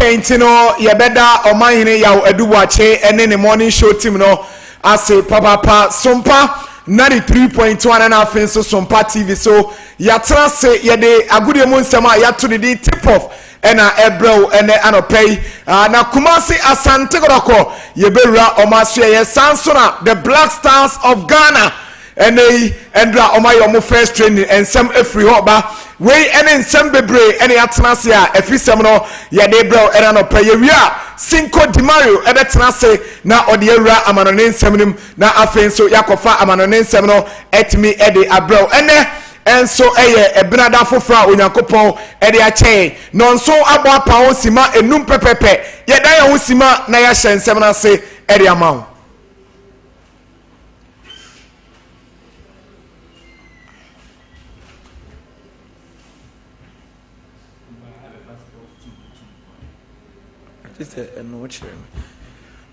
Okay, Intino, Yabeda, Omahine, Yaw Eduwache, and in the morning show team, no, I say, Papa, Sompa, 93.1 so Sompa TV. So, Yatra say, Yade, Agudi Munsama, Yatu the tip off, and Ebro, and Anopay, na Kumasi Asante Goroko, Yebera, Omasia, Sansona, the Black Stars of Ghana. And they endra omayomo first training and some free hoba we and some bebre any atnasia efisem no ya de bro era no payewia Cinco de Mayo e betnase na odiewura amanone nsem na afen so yakofa amanone nsem no etimi e de abro ene enso eye ebinada fofra onyankopon e de ache no nso abo apa osima enum pepepe ye dan ya osima na ya hye nsem na se e de amawo.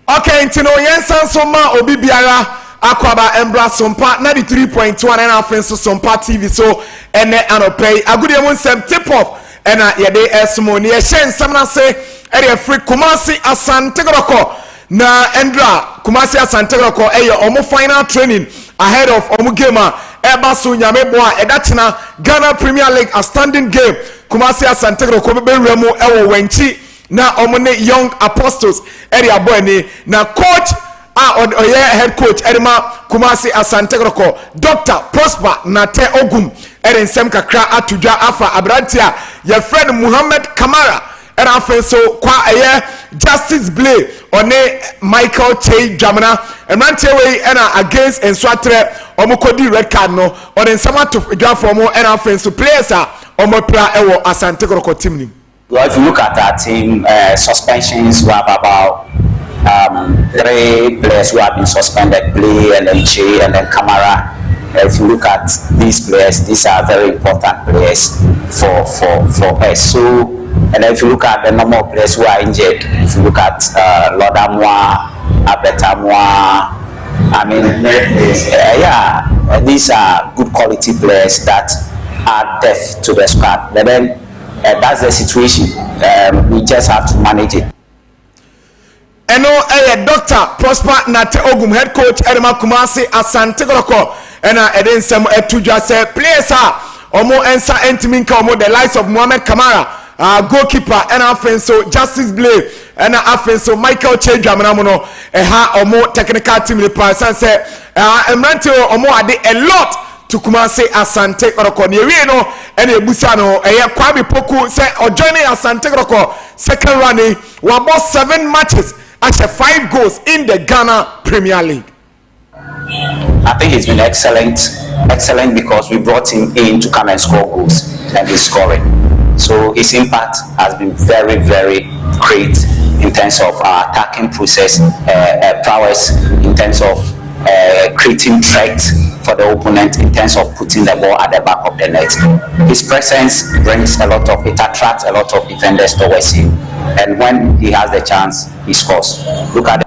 Okay, Intino Yensan Soma Obi Biara Akwaba Embra Sompa 93.1 and our so Sompa TV so ene anopay agudi mun sem tip off and yede esmo ni shen samna say area free Kumasi Asante Goroko na Endra Kumasi Asante Goroko omo final training ahead of omo game eba so nyame boa edatina Ghana Premier League a standing game Kumasi Asante Goroko be remo ewo wenchi na omone young apostles area boy ni na coach oye head coach edema Kumasi Asante Goroko Dr. Prosper Nate Ogum ensem kakra atudwa afa abrantia your friend Muhammad Kamara era afen so kwa eye Justice Blay one Michael Che Jamana emrantie we na against enswatre omukodi red card no on ensem atudwa for mo era afen so players omopra ewo Asante Goroko team ni. Well, if you look at our team, suspensions, we have about 3 players who have been suspended, Blay and then Che and then Kamara. If you look at these players, these are very important players for us. So, and if you look at the number of players who are injured, if you look at Lodamwa, Abetamwa, I mean, these are good quality players that are depth to the squad. But then, that's the situation. We just have to manage it. Eno Dr. Prosper Nate Ogum head coach Edema Kumasi Asante Goroko ena eden sem etudwa say players omo ensa entiminka omo the likes of Muhammad Kamara goalkeeper ena afen so Justice Blay ena afen so Michael Che Jamana no omo technical team le person say emrante omo ade a lot to Kumasi Asante Goroko ni wi no ene ebusa no Kwabi Poku say joining Asante Goroko second running we about 7 matches at 5 goals in the Ghana Premier League. I think it's been excellent because we brought him in to come and score goals and he's scoring. So his impact has been very, very great in terms of our attacking process, prowess, in terms of creating threat for the opponent, in terms of putting the ball at the back of the net. His presence brings it attracts a lot of defenders towards him, and when he has the chance, he scores. Look at it.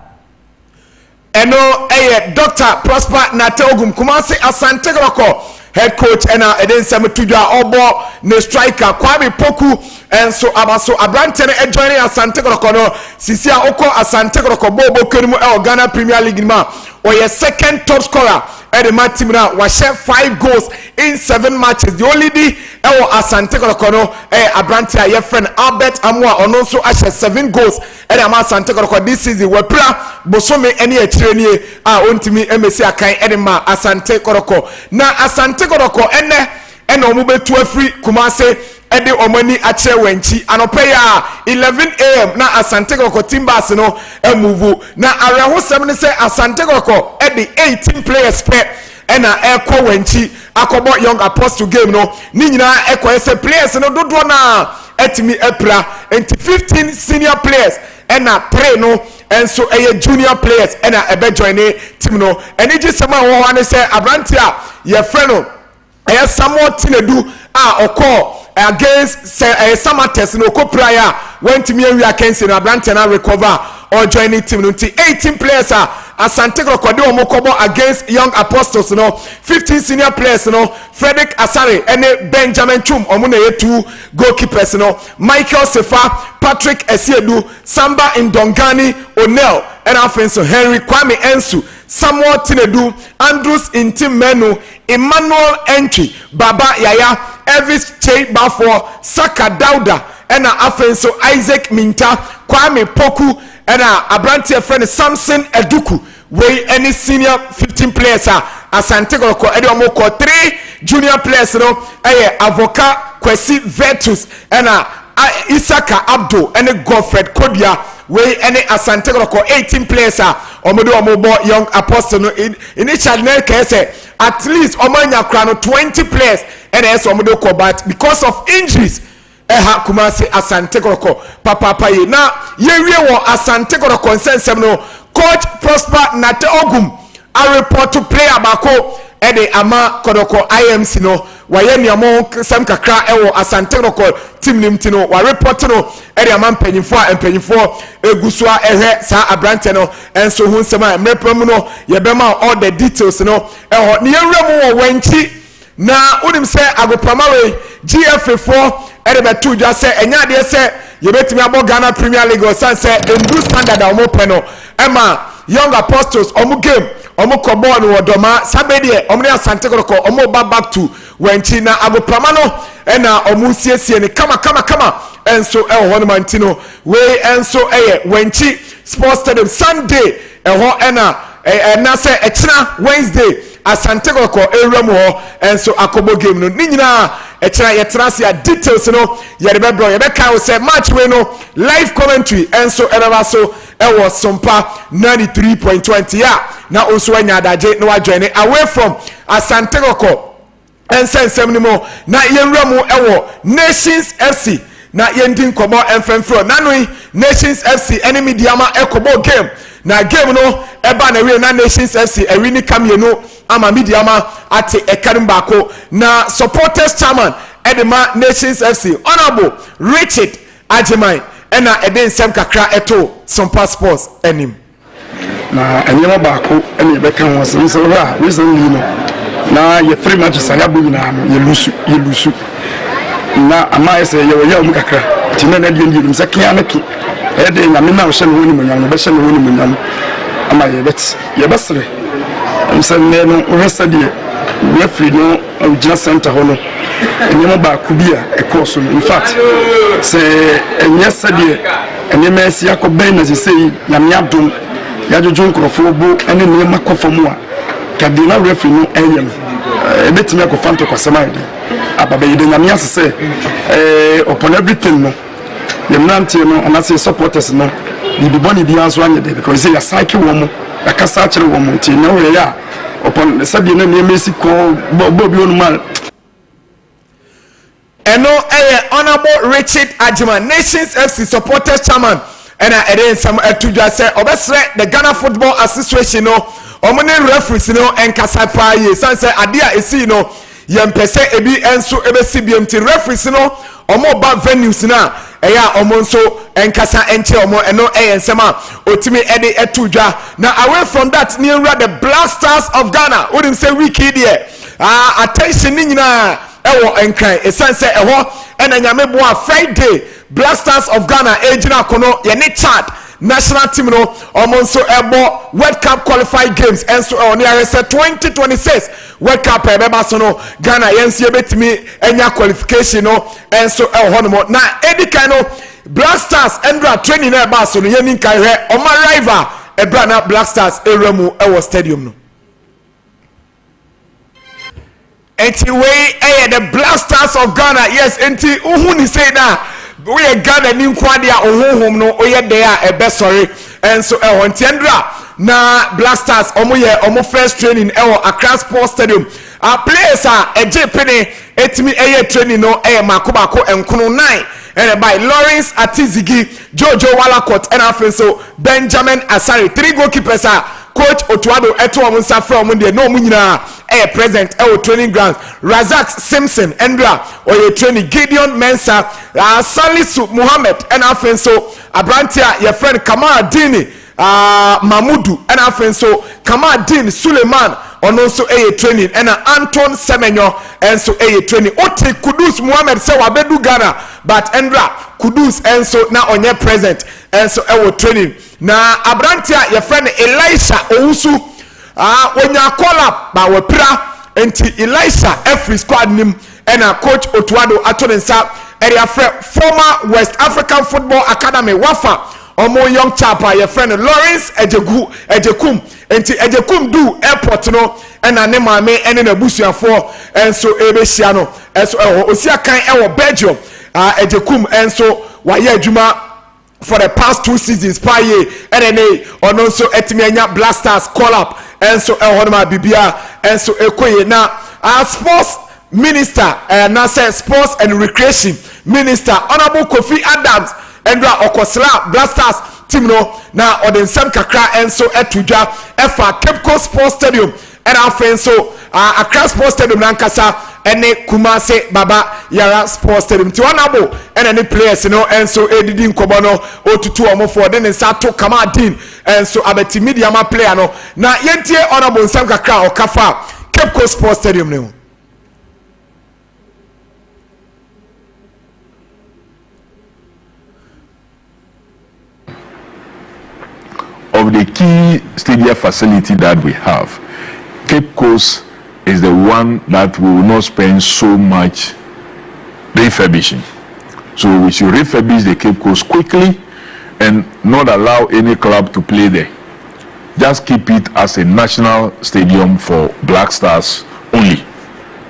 Eno Dr. Prosper Nate Ogum Kumasi Asante Goroko head coach ena eden sem tudwa obo ne striker Kwabi Poku enso abaso abrante ne joining Asante Goroko no sisia oko Asante Goroko bobo kenimu Ghana Premier League ma oye second top scorer at the match team now was share 5 goals in 7 matches. The only di Asante Goroko no abrante your friend Albert Amwa ono so ashe 7 goals at the Asante Goroko this season we pra bosome eni etirenie ontimi emesi akan edema Asante Goroko na Asante Goroko ene omo betu afri Kumase ede omani ache wenchi anope ya 11 am na Asante Goroko timbas no move na areho 7 say Asante Goroko ede 18 players pe ena ekwo wenchi akobo young apostle game no ni nyina ekwo say players no dodo na etimi epra enti 15 senior players ena 3 no enso junior players ena ebe join team no eni ji sema wo wane say abrantia ye freno Samuel Tinedu oko against Samates no ko prior went to me we against in Atlanta recover or joining team no 18 players Asante Krokode omokobo against Young Apostles no 15 senior players no Frederick Asare ene Benjamin Chum omuna yetu goalkeepers no Michael Sefa Patrick Esiedu Samba Indongani Onel and offensive Henry Kwame Ensu Samuel Tinedu Andrews Intimenu Emmanuel Entry Baba Yaya Elvis Che Bafo Saka Dauda and offensive Isaac Minta Kwame Poku and Abrantia friend Samson Eduku wey any senior 15 players Asante Kotoko Edomoko 3 junior players no Avoka Kwesi Vetus and Isaka Abdo and Godfred Kodia wey any Asante Kotoko 18 players omodo omobo Young Apostle no in each channel say at least omanya krano 20 players and as omodo ko but because of injuries Kumasi Asante Kotoko papa ye na yewie wo Asante Kotoko nsensem no coach Prosper Nate Ogum a report to player bako ede ama Kotoko IMC no waye niamo sam kakra ewo Asante Kotoko team nimtino wa report no ede ama mpanyifo egusua ehwe sa abrante no enso hu nsema mrepram no yebema all the details no eho ne yewremu wo wanchi na unim se agopama we GFA4 ede betu dwa se enya de se yebetimi abo Ghana Premier League o san se endu standard omo peno ema Young Apostles omo game omo kobo no wodoma sabedie omo ne Asante Kotoko omo back to wanchi na agopama no ena omo siesie ne kama enso eho no mantino we enso wanchi sports stadium Sunday eho ena na se echina Wednesday Asante Kotoko ewremu ho enso akobo game no ni nyina echira yetrasia details no yerebebro yebeka say match we no live commentary enso ebaso ewo Sompa 93.20 ya na oso anya adaje no join away from Asante Kotoko ensensem ni mo na yenwremu ewo Nations FC na yendin komo enfremfro nanoi Nations FC enemy diama ekobo game na game no eba na we na Nations FC ewini kamienu ama midiama ate ekarim bako na supporters chairman edema Nations FC honorable Richard Ajimai ena eden sem kakra eto Sompa Sports enim na enyema bako ene beka ho so so ra recently no na ye free matches ya bu na ye lusu na ama ese ye ya mu kakra tina na die ndie msa kia na ki ede na me na wo hye no ni munyam be hye no ni munyam ama ye besre amsane no resadi referee no ujina center hono enyema ba kubia ekoso in fact say enye sadi enyema esi akoben na sei nyame adom ya jojo nkrofo bo ene ne makofomu a kadina referee no enyem ebetimi akofanto kwasamade ababe yide nyame asese upon everything no yemnantie no anase supporters no the body bi anso anye de because say ya cycle womo akasa akere womo ntie na we ya upon sabi na me Mexico bobi onumal eno honorable Richard Ajima Nations FC supporters chairman ena eden sam atudwa say obesre the Ghana Football Association no omone referees no enkasa pa ye sanse ade a esi no yempese ebi enso ebesi BMT referees no omo ba venues na eya omo nso enkasa enche omo eno ensema otimi ede etudwa na away from that near the Black Stars of Ghana wouldn't say wiki there attention ni nyina ewo enkran esanse eho ena nyame boa Friday Black Stars of Ghana ejina kono ye ne Chad national team no omonso ebo World Cup qualified games enso on here say 2026 World Cup ebeba so no Ghana yensi ebetimi enya qualification no enso eho no na edika no Black Stars endra training na eba so no yeni kan hwe oma rival ebra na Black Stars eremu ewo stadium no enti we the Black Stars of Ghana yes enti uhu ni say na we Ghana ni nkwade a ohonhom no oye dey a ebe sorry enso enti endra na Black Stars omo first training Accra Sports Stadium a place a eje pene etimi training no makobako enkono 9 and by Lawrence Atizigi Jojo Walakot and afenso Benjamin Asari 3 goalkeepers coach Otuado eto omunsa from the no munyina present training grounds Razak Simpson Endra oye training Gideon Mensa Salisu Muhammad and afenso Abrantia your friend Kamara Dini Mamudu and afen so Kamadin Suleiman ono so training and Anton Semenyo and so training Ote Kudus Muhammad say wabedu Ghana but Endra Kudus and so now onye present and so training na abrantia your friend Elisha Owusu onya call up ba wapira enti Elisha every squad nim and coach Otuado Atonensa area former West African Football Academy Wafa omo young chapa your friend Lawrence Ejekum enti Ejekum do airport no ena ne maame ene na busuafo enso ebehia no enso osia kan ewo Belgium Ejekum enso waye adwuma for the past 2 seasons pa ye ene ono nso etimi anya Blasters call up enso ehonoma bibia enso ekoye na sports minister na say sports and recreation minister Honorable Kofi Adams Endra Okosla Blasters team no na odensem kakra enso etudwa efa Cape Coast Sports Stadium and afenso Accra Sports Stadium nankasa ene Kumase Baba Yara Sports Stadium ti Honorable ene players no enso edidi nkobo no otutu omo for den nsa to Kamadin enso abeti media ma player no na yentie Honorable nsem kakra okafa Cape Coast Sports Stadium no. Of the key stadium facility that we have, Cape Coast is the one that we will not spend so much refurbishing. So we should refurbish the Cape Coast quickly and not allow any club to play there. Just keep it as a national stadium for Black Stars only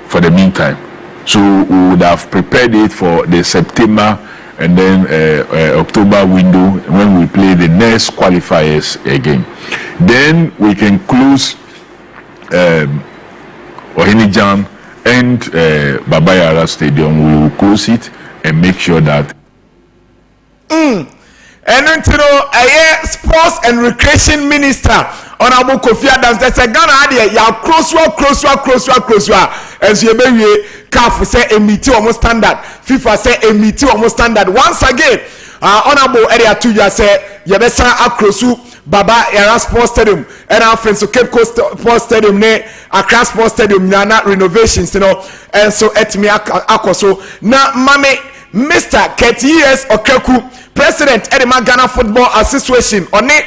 for the meantime. So we would have prepared it for the September and then October window when we play the next qualifiers again. Then we can close Ohinijan and Babayara Stadium. We will close it and make sure that. And then sports and recreation minister Honorable Kofi Adams that's a Ghana idea ya close as you be CAF say emiti almost standard FIFA say emiti almost standard once again Honorable area 2 ya say yebesa akrosu Baba Yara Sports Stadium and our friends so Cape Coast Sports Stadium ne Accra Sports Stadium na renovations and so etimi akoso na mame Mr. KTS Okeku President Edema Ghana Football Association on it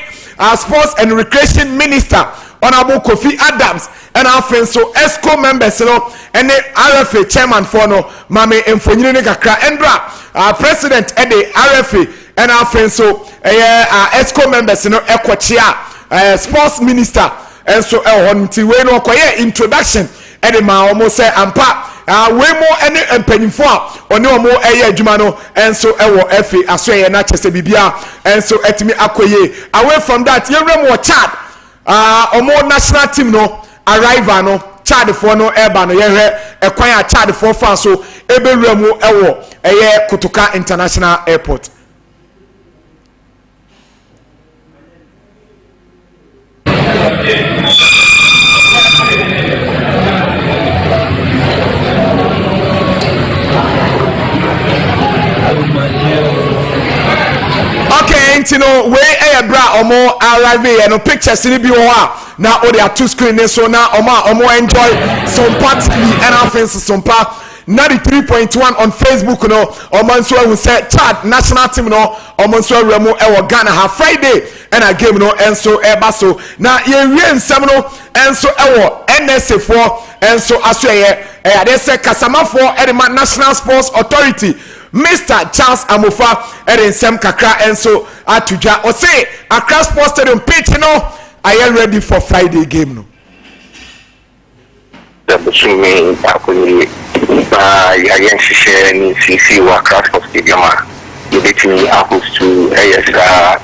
Sports and Recreation Minister Honorable Kofi Adams and our friends so ESCO members and the RFA chairman for no mame Mfonyini kakra Endra President Ede RFA and our friends so ESCO members Ekochia Sports Minister and so honti we no koye introduction Edema almost say ampa we more any empenyfo oni omo eye adwuma no enso ewo efe asoye na chese bibia enso etimi akoye away from that yewrem wo Chad omo national team no arrival no Chad for no eba no yehwe ekwan a Chad for fan so ebewrem ewo eye Kotoka International Airport. Okay, you know, where bra omo arrive and no pictures in the now all there two screens so now omo enjoy Sompa and our friends Sompa 93.1 on Facebook no omo so we say Chad national team no omo so remo e Ghana ha Friday and a game no enso eba so na ye nsem no enso e NSA for enso aso ye they say Kasama for Edema National Sports Authority Mr. Charles Amofa nsem kakra enso atuja o say Accra Sports Stadium pitch no are you ready for Friday game no the between akuni again share ni CC wa Accra Sports Stadium you between apples to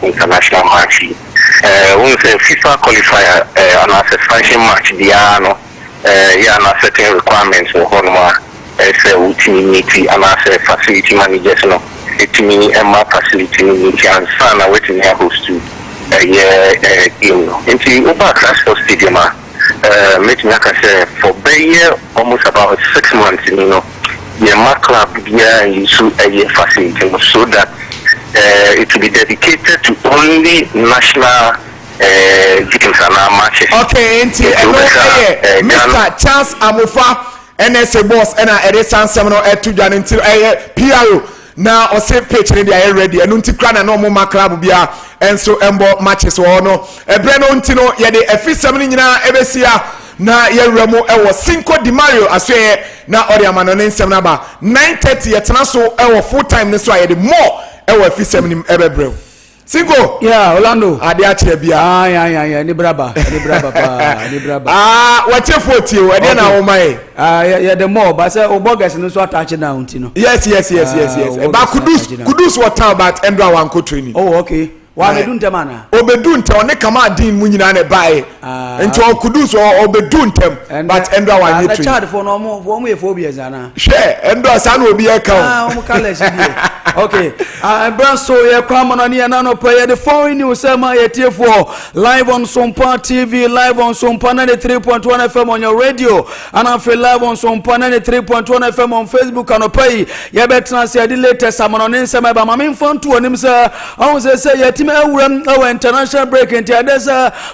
international match when say FIFA qualifier on a suspension match dia no ya na certain requirements for honma say ultimate and as facility managers no it mean emma facility need and sana wetin here host to game no into over Accra Sports Stadium make me say for year almost about 6 months you know the club here issue a facility so that it will be dedicated to only national victims and matches. Okay, Mr. Charles Amofa, NSA boss, and I edit some seminal at 2 Jan until PRO. Now, or say pitch in the ready, and Unticran and no more club bia, and so embo matches or no. A Breno Untino, yet the F7 in Ebesia. Na ye remo ewo Cinco de Mario aswe na Oriaman on 9:30 yetna so ewo full time this why the more ewo F7 ebebrel. Cinco. Yeah, Orlando. Ade a che bia. Yeah, ni braba pa. What you 40 o e na wo mai. Yeah, the more but say obogas no so attach down tino. Yes. Ba kudus what about Endra Wanko training. Oh, okay. Wa me dun temana. Obedu ntem one kama din mu nyina na bae. Enti o kudus o obedu ntem but Endra Wan training. Na child for no mo e phobia zana. Share Endra sa na obi e ka. Omo kala sie. Okay. Brand so ye kwamana ni na no pay the foreign news ma ye tiefo live on Sompa TV, live on Sompa 93.1 FM on your radio, and I feel live on Sompa 93.1 FM on Facebook and pay ye betra say the latest amano nsema ba mama infon to onim say on say ye team our international break into there's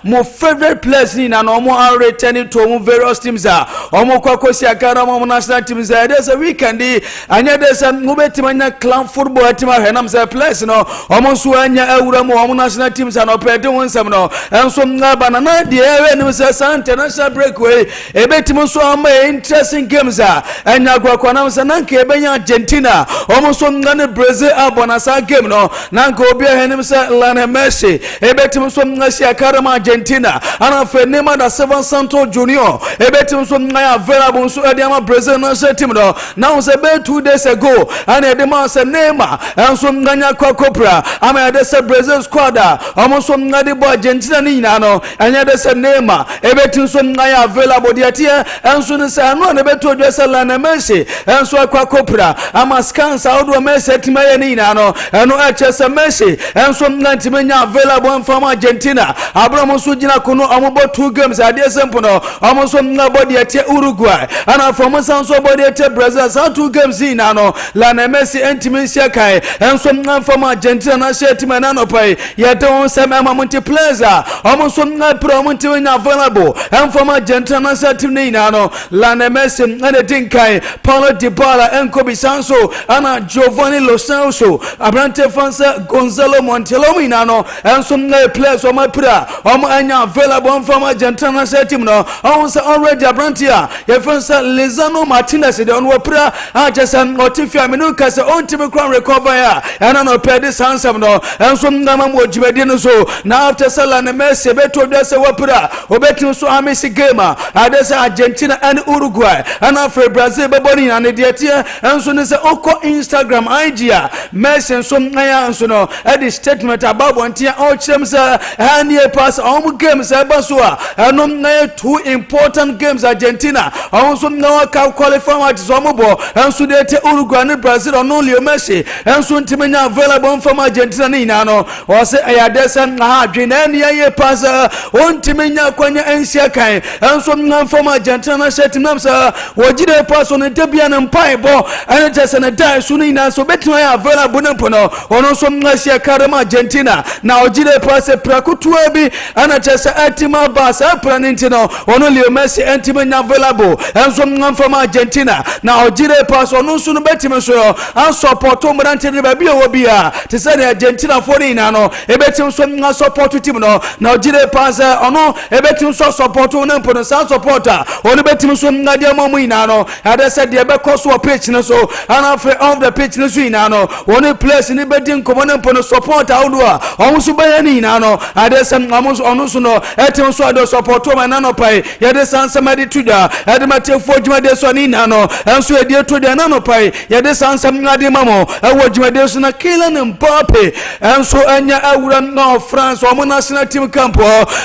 more favorite place in and omo returning to omo various teams are omo kwakosi akara omo national teams are there's a weekend and there's a mubetimanya clan football team henam say place no omo so anya awura mo omo national teams are no pede wonsam no enso ngaba na na de ewe say international break way ebetim so am interesting games are anya gwakwana say nanka ebenya Argentina omo so ngane Brazil abona sa game no nanka obi henam say Lionel Messi ebetim so ngasi akarama Argentina ana fe Neymar da Seven Santos Junior ebetim so ngaya available so ediama Brazil national team no now say be 2 days ago and edema say Neymar and so nganya kokopra ama de say Brazil squad omo so ngade bo Argentina ni nyina no anya de say Neymar ebetim so ngaya available de atia and so ne say no ne beto de say Lionel Messi and so kokopra ama scans out do Messi timaye ni nyina no eno ache say Messi and so ngantimenya available from Argentina abramo so gina kono omobo 2 games ade sempo no omo so ngabo de atia Uruguay and from so body atia Brazil so 2 games in no Lionel Messi entimensia kai and so from Argentina na share team na no pai ye don say mama multiplayer omo so ngapro multimenya available and from Argentina na share team ni na no Lionel Messi and the kai Paulo Dybala and Kobe Sanso and Giovanni Lo Celso Abrante Fansa Gonzalo Montiel na no and some players on my prayer anya available from Argentina team no already Abrantia your friend Lizano Martinez the on prayer just an otifia minuka se on team crown recover ya and no pay this handsome no and some nama mo jibedino so now after Lionel Messi beto de se wapra obetin so amesi gamer adesa Argentina and Uruguay and after Brazil beboni and the atia and so say oko Instagram IG Messi so aya so no at the statement about one tia all chems and ye pass all games abasua and 2 important games Argentina also no qualify at Zomobo and so they Uruguay and Brazil on only Messi and so timenya available from Argentina ni no or say ayadesan dream and ye pass on timenya kwanya ensia kai and so from Argentina set namsa wajide pass on Debian and Piebo and just an die sunina so better available no ono so ngasia karama Argentina na ojide pass prakutu abi ana chesa atima bas apranenti no ono Leo Messi entimenya available and so from Argentina na ojide pass ono so no betim so an support omrante ne ba bi obia te say Argentina for na no ebetim so nga support team no na ojide pass ono ebetim so support ono mpo no san supporter ono betim so nga dia mamu na no ada said de be cost pitch no so ana free off the pitch no so na no ono place ni bedin komo mpo no support outdoor omusu bayani na no adesam amusu onusu no etim so ado support o na no pai ye de sansamadi tuda ade matefo dwumade so ni na no enso ede tuda na no pai ye de sansam ngade mamo ewo dwumade so na Kylian Mbappe enso anya awura no France o national team camp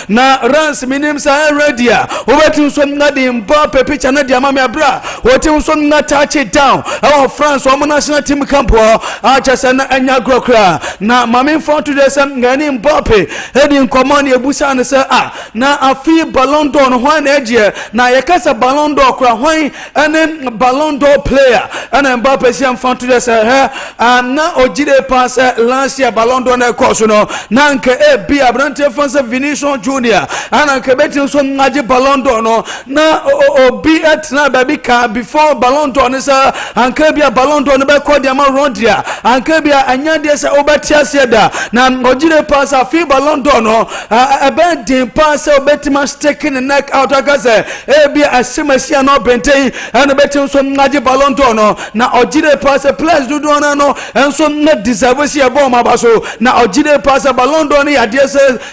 na Rans minim sa ready obetim so ngade Mbappe picture na dia mama bra otim so na touch it down our France o national team camp a chasa na anya grokra na mama info to the some Gani Mbappe heading command Ebusa and say na afi Ballon d'Or one edge na yakasa Ballon d'Or kra one and then Ballon d'Or player and Mbappe si am to the say na ojide pass last year Ballon d'Or na course no na nke be abrante fansa Vinicius Junior and nke betin so ngaji Ballon d'Or no na obi etna baby ka before Ballon d'Or ni say anke bia Ballon d'Or no be call dia ma Rodria anke bia anya dia say obetia seda na ojide pass afi Ballon d'Or no ebe din pass obetima sticking the neck out agaze bia asimasia no benten and betin so ngaji Ballon d'Or no na ojide pass players do no enso na deserve sia ball ma baso na ojide pass Ballon d'Or ni ade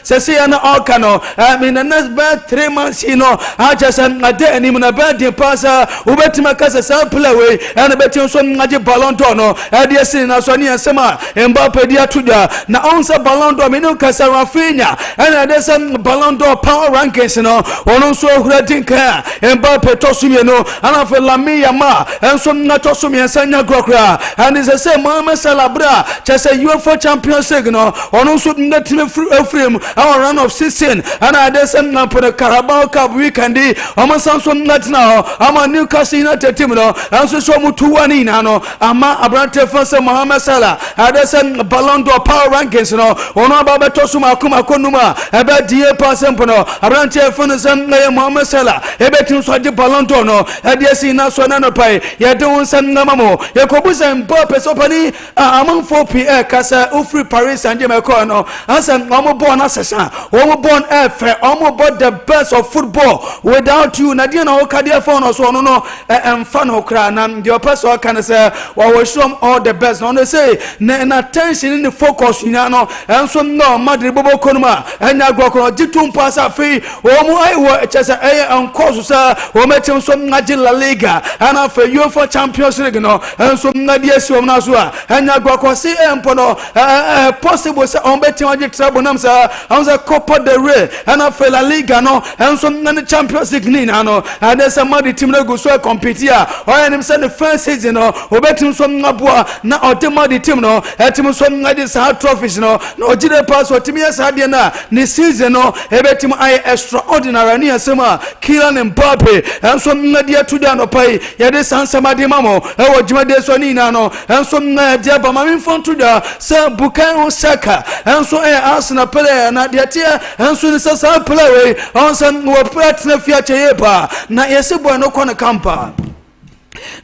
say na all cano in the next bad 3 months you know I just ade ani na bad din pass obetima kasa sa play we and betin so ngaji Ballon d'Or no ade say na so ni asema Mbappe dia tuja na onsa Ballon d'Or me no kasa Rafinha and ade say Ballon d'Or power rankings no ono so hura dinka Mbappe tosumi no ana fe Lamine Yamal enso na tosumi sanya grokra and is the same Mohamed Salah bra just say UEFA Champions League no ono so na team frame our run of 16 and ade say na for the Carabao Cup weekend omo sanso na tina ama Newcastle United team no enso so mu 2-1 na no ama abrante fanse Mohamed Salah ade say Ballon d'Or power rankings no ono aba tosuma akuma konuma ebe die pass mpono abrante fanse Mohamed Salah ebe tin so di Ballon d'Or no ade say na so na no pai ye de won san na mamo ye kobusa Mbappe so pani among 4 kasa free Paris Saint-Germain ko no ansa omo born asesa omo born efe omo born the best of football without you na dia na okadia for no so no emfa no kra na the person can say we will show all the best no say na attention in the focus you know enso no madre bobo konuma enya gwakoro jitum pass afi omo ai wo chese enkoso sa o metem so ngaji La Liga ana fe UEFA Champions League no enso na dia si omna so a enya gwakoro si empo no possible say on betim agi trouble nam sa anza Copa del Rey ana fe La Liga no enso na Champions League ni na no and say madi team na go so compete here o enim say the first season no o betim so ngaboa na otemadi team no etim so ngadi sa trophies no no jide pass o team yes ade na ni season no ebetim ai extraordinary ni asema Kylian Mbappe enso ngadi atuda no pai ye de sansama de mamo e wo jimade so ni na no enso ngadi aba mami fonto da sa Bukayo Saka enso Arsenal player na de tia enso ni sa player we onsan wo partner fiache yepa na yesebo no kona kampa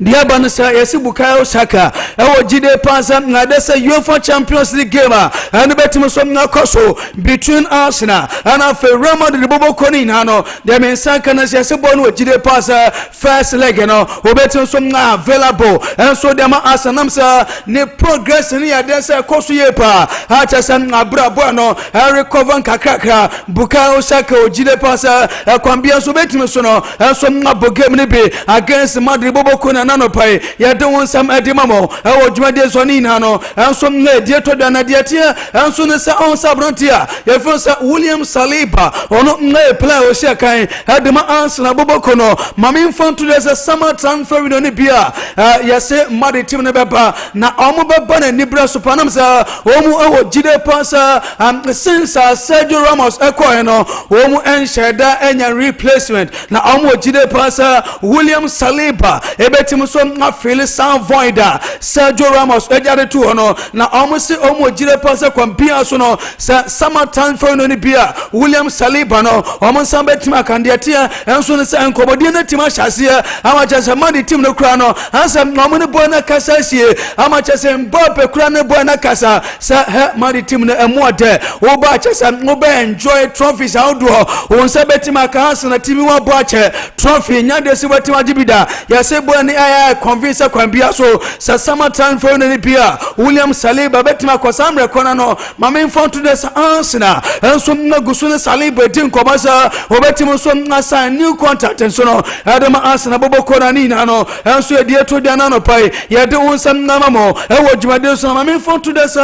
Diaba no say yes Bukayo Saka e jide pass na de say UEFA Champions League game and betim so na koso between Arsenal and Real Madrid bobo koni na no de men Saka na yes bo no jide pass first leg no obetim so na available and so dem Arsenal say ne progress ni ya de say koso yepa ha cha san abrabo no recover kakaka Bukayo Saka jide pass kwambia so betim so no so na bo game ni be against Madrid bobo koni na no pai ya de won sam edimamo e wo dwumade so ni na no enso na die to da na die tie enso ne sa on sabrontia ya fo sa William Saliba ono na play o sia kan edima Arsenal boboko no mami infanto de summer transfer window ni bia ya se madi team ne beba na omo beba na nibra supanam sa omo e wo jide pasa since Sergio Ramos eko no omo ensheda enya replacement na omo jide pasa William Saliba ebetim so na feel sound void Sergio Ramos ejare tu ono na omusi omo jire pase kwambia so no summer time for no ni bia William Saliba no omo sambe team akandiatia enso ne sa nkobodi na team ahyasie ama chase madi team no kura no ansa omo ne boy na kasa sie ama chase Mbappe kura ne boy na kasa sa madi team na emode wo ba chase no be enjoy trophies outdoor won sa be team akansa na team wa boache trophy nya de se team agibida ya se boy ni aya convince kwambia so sa summer time for no ni bia William Saliba betima kwasamre kona no mama infanto des Arsenal enso na gusu ne Saliba din kobasa obetim so na sign new contract enso no adama Arsenal bobo kona ni na no enso e die to dia na no pai ye de won sam na mamo e wo djumade so mama infanto des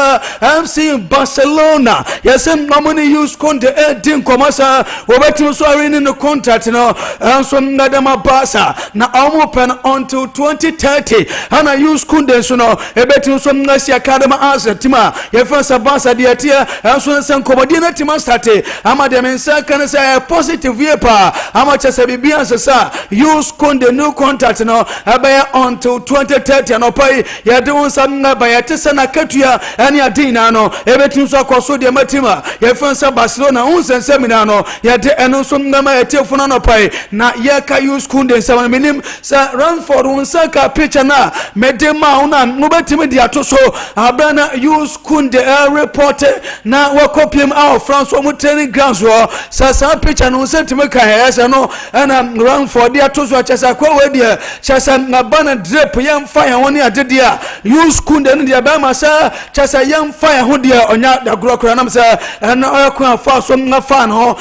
MC Barcelona yesem mamo ni use konde din komasa obetim so arene no contract no enso na dama Barca na omo pen until 2030 ana use kunde so no ebetim so ngasi academy asset tima ye first abasa de atia enso nsen komodi na tima start ama de mensa kan say positive ye pa ama chese bibia ansesa use kunde new contract no abaya until 2030 no pai ye de won sam na baya tese na katua ani adin na no ebetim so akoso de matima ye first Barcelona unsen seminar no ye de eno so ngama ye tefu no pai na ye ka use kunde sama minim sa Ranford unsaka picture na medema una nobetimi dia to so abana use kunde report na wakopiem out France wo training grounds wo sa picture no sentime ka hesa no na Ranford dia to so chesa kwa we dia chesa na bana drip yam fire woni adedia use kunde no dia ba ma sa chesa yam fire ho dia onya da grokro na msa na akwa fa so na fan ho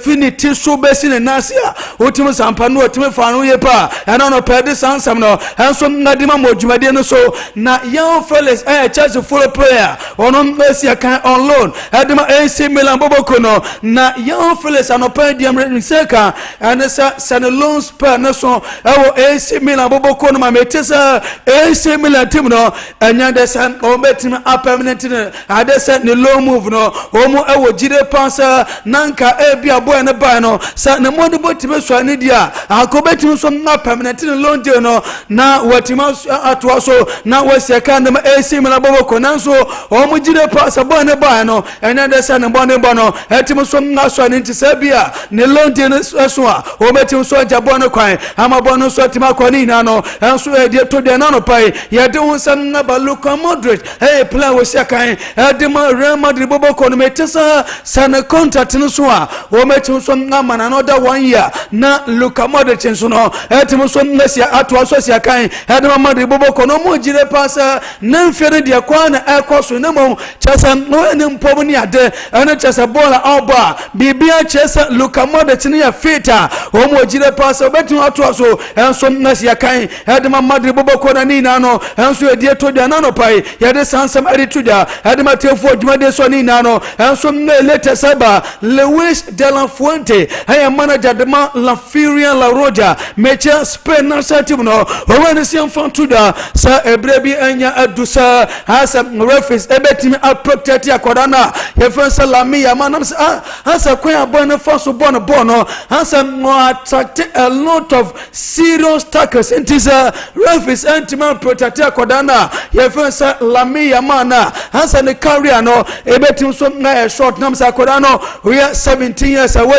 finity so besi ne nasia otimi sampa no otimi fa no ye pa na no pede sansam no enso ngadima modwumade no so na young fellas church follow prayer ono mesia kan on loan adima AC Milan boboko no na young fellas anopa diam nseka anesa san loans per no so ewo AC Milan boboko no ma metesa AC Milan team no anya de san o betim a permanent no adesa ne low move no omo ewo jide pansa nanka bia boy ne ba no sa ne modbo time so ani dia akobetim so na permanent loan deal no na watima atwaso na wasiaka na AC Milan boboko nanso omo jide pansa boy ne ba no anya de san ne boy ne ba no etim so na so ani ntisabia ne loan deal no so a obetim so jabo no kwan ama bo no so tima kwani na no enso de to de na no pai ye de won na ba Luka Modric plan wasiaka de ma Real Madrid boboko no metesa sana contract no so a obetim so na man another 1 year na Luka Modric so no etim so na sia atwaso sia kan de ma Madrid boboko no mo jire pasa na mfere de kwa na ekoso na mo chesa no ne mpom ni ade ene chesa bola oba bibia chesa Luka Modric ni ya fita o mo jire pasa obetim atwaso enso na sia kan de ma Madrid boboko na ni na no enso e die to de na no pai ya de sansam ade to da de ma tefo adwuma de so ni na no enso na lete saba Luis de la Fuente haya manager de ma La Furia La Roja mecha Spain na team no o wen si amfan to da sa ebrebi anya adusa hasa referees ebetimi a protect akoda na ye fansa lami ya manam sa hasa kwen abon na faso bon no hasa no attract a lot of serious tackles into the referees anti-man protect akoda na ye fansa lami ya mana hasa ne career no ebetimi so na short nam sa akoda no we are 17 years away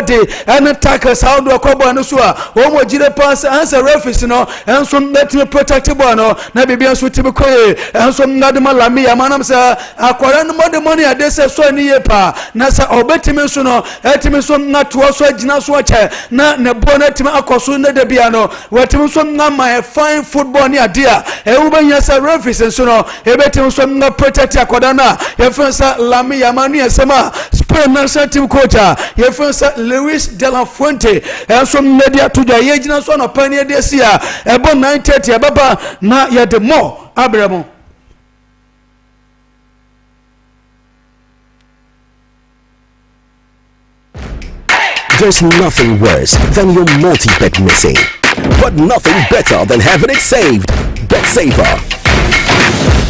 and tackles how do akoba no so a o mo jire pass hasa referees no enso letime protect boy no na bibia so tibe koye enso ngadema lami ya manam sa akwara no mod money adese so ni ye pa na sa obetime so no etime so na to so agina so che na ne bo na time akoso na de bia no wetime so na my fine football ni adea e wo banya sa referees so no ebetime so na protect akwada na ye fansa lami ya manu esema Spain national team coach ye fansa Luis de la Fuente enso media to da ye gina so na pani de sia ebo 9:30 baba na ya de mo abramo. There's nothing worse than your multi-bet missing, but nothing better than having it saved. Bet Saver.